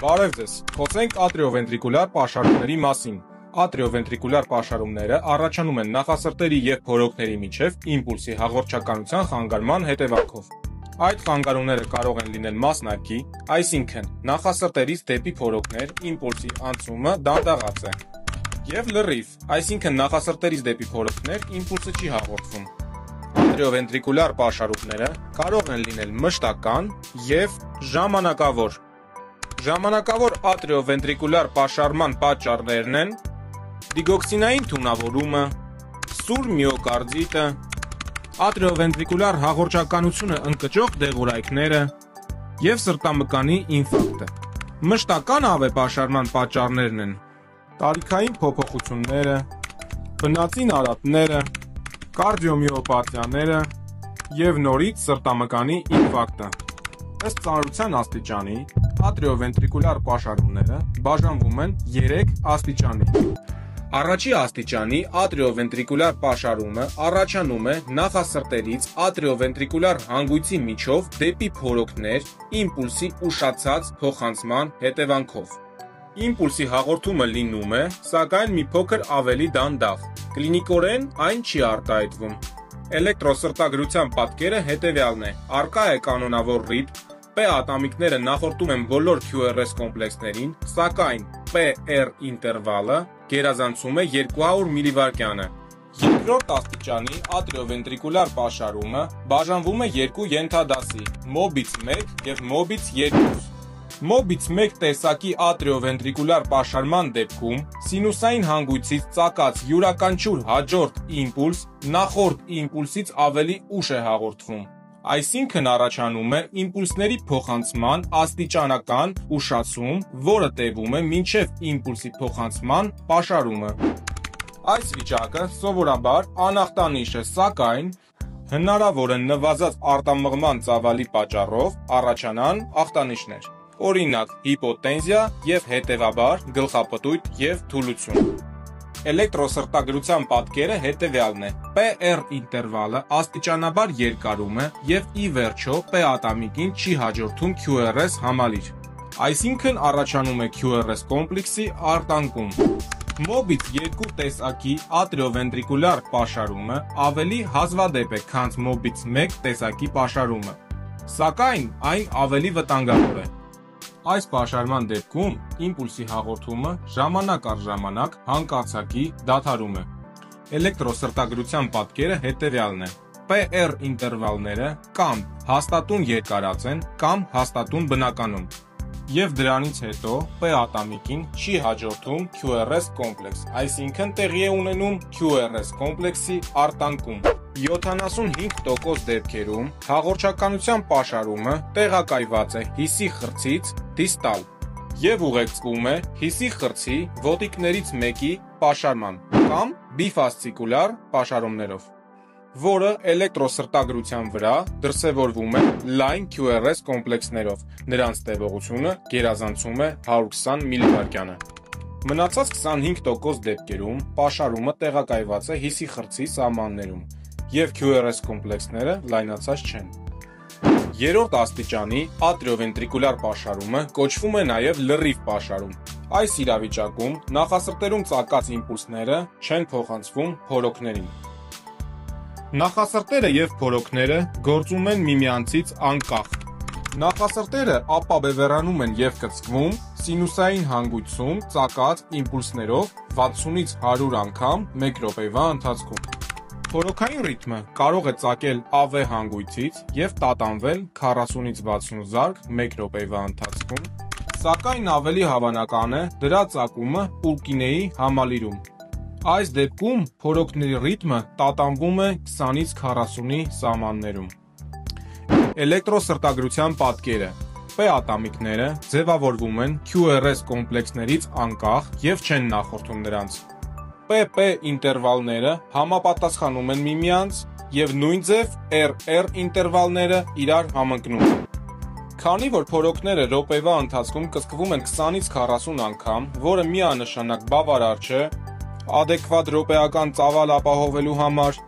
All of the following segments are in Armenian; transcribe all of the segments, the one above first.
Բարև ձեզ, խոսենք ատրիովենտրիկուլար պաշարումների մասին։ Ատրիովենտրիկուլար պաշարումները առաջանում են նախասրտերի և փորոքների միջև իմպուլսի հաղորդչականության խանգարման հետևանքով։ Այդ խանգարումները կարող են լինել մասնակի, այսինքն նախասրտերից դեպի փորոքներ իմպուլսի անցումը դանդաղած է, և լրիվ, այսինքն նախասրտերից դեպի փորոքներ իմպուլսը չի հաղորդվում։ Ատրիովենտրիկուլար պաշարումները կարող են լինել մշտական և ժամանակավոր։ Ժամանակավոր ատրիովենտրիկուլար պաշարման պատճառներն են դիգոքսինային թունավորումը, սուր միոկարդիտը, ատրիովենտրիկուլար հաղորդչականությունը ընկճող դեղորայքները և սրտամկանի ինֆարկտը։ Մշտական ԱՎ պատճառներն են տարիքային փոփոխությունները, բնածին արատները, կարդիոմիոպաթիաները և նորից սրտամկանի ինֆարկտը։ Ըստ ծանրության աստիճանի, ատրիովենտրիկուլար պաշարումները բաժանվում են 3 աստիճանի։ Առաջի աստիճանի ատրիովենտրիկուլար պաշարումը առաջանում է նախասրտերից ատրիովենտրիկուլար հանգույցի միջով դեպի փորոքներ իմպուլսի ուշացած փոխանցման հետևանքով։ Իմպուլսի հաղորդումը լինում է, սակայն մի փոքր ավելի դանդաղ։ Կլինիկորեն այն չի արտահայտվում։ Էլեկտրոսրտագրության պատկերը հետևյալն է. առկա է կանոնավոր ռիթմ, P ատամիկները նախորդում են բոլոր QRS կոմպլեքսներին, սակայն PR ինտերվալը գերազանցում է 200 մվթ-ը։ Երկրորդ աստիճանի ատրիովենտրիկուլար պաշարումը բաժանվում է 2 ենթադասի՝ MOBITS 1 և MOBITS 2։ MOBITS 1 տեսակի ատրիովենտրիկուլար պաշարման դեպքում սինուսային հանգույցից ծագած յուրաքանչյուր հաջորդ իմպուլս նախորդ իմպուլսից ավելի ուշ է հաղորդվում, այսինքն առաջանում է իմպուլսների փոխանցման աստիճանական ուշացում, որը տևում է մինչև իմպուլսի փոխանցման պաշարումը։ Այս վիճակը սովորաբար անախտանիշ է, սակայն հնարավոր է նվազած արտամղման ծավալի պատճառով առաջանան ախտանիշներ, օրինակ հիպոտենզիա և հետևաբար գլխապտույտ և թուլություն։ Էլեկտրոսրտագրության պատկերը հետևյալն է. PR ինտերվալը աստիճանաբար երկարում է և ի վերջո P ատամիկին չի հաջորդում QRS համալիր, այսինքն առաջանում է QRS կոմպլեքսի արտանկում։ MOBITS 2 տեսակի ատրիովենտրիկուլար պաշարումը ավելի հազվադեպ է, քան MOBITS 1 տեսակի պաշարումը, սակայն այն ավելի վտանգավոր է։ Այս պաշարման դեպքում իմպուլսի հաղորդումը ժամանակ առ ժամանակ հանկարծակի դադարում է։ Էլեկտրոսրտագրության պատկերը հետևյալն է. PR ինտերվալները կամ հաստատուն երկարած են, կամ հաստատուն բնականում, և դրանից հետո P ատամիկին չի հաջորդում QRS կոմպլեքս, այսինքն տեղի է ունենում QRS կոմպլեքսի արտանկում։ 75% դեպքերում հաղորդչականության պաշարումը տեղակայված է հիսի խրձից դիստալ և ուղեկցվում է հիսի խրձի ոտիկներից մեկի պաշարման կամ բիֆասցիկուլար պաշարումներով, որը էլեկտրոսրտագրության վրա դրսևորվում է լայն QRS կոմպլեքսներով, նրանց տևողությունը գերազանցում է 120 մվթ-ը։ Մնացած 25% դեպքերում պաշարումը տեղակայված է հիսի խրձի սահմաններում, և QRS կոմպլեքսները լայնացած չեն։ Երրորդ աստիճանի ատրիովենտրիկուլար պաշարումը կոչվում է նաև լրիվ պաշարում։ Այս իրավիճակում նախասրտերում ծագած իմպուլսները չեն փոխանցվում փորոքներին։ Նախասրտերը և փորոքները գործում են միմյանցից անկախ։ Նախասրտերը ապաբևեռանում են և կծկվում սինուսային հանգույցում ծագած իմպուլսներով 60-ից 100 անգամ մեկ րոպեվա ընթացքում։ Փորոքային ռիթմը կարող է ծագել ԱՎ հանգույցից և տատանվել 40-ից 60 զարկ մեկ րոպեվա ընթացքում, սակայն ավելի հավանական է դրա ծագումը Պուրկինեի համալիրում։ Այս դեպքում փորոքների ռիթմը տատանվում է 20-ից 40-ի սահմաններում։ Էլեկտրոսրտագրության պատկերը. P ատամիկները ձևավորվում են QRS կոմպլեքսներից անկախ և չեն նախորդում նրանց։ PP ինտերվալները համապատասխանում են միմյանց և նույնձև RR ինտերվալները իրար համընկնում։ Քանի որ փորոքները րոպեվա ընթացքում կծկվում են 20-ից 40 անգամ, որը միանշանակ բավարար չէ ադեկվատ րոպեական ծավալ ապահովելու համար,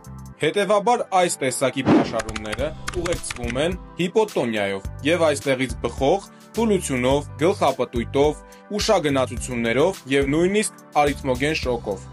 հետևաբար այս տեսակի պաշարումները պաշարները ուղեկցվում են հիպոտոնիայով եւ այստեղից բխող թուլությունով, գլխապտույտով, ուշագնացություններով եւ նույնիսկ արիթմոգեն շոկով։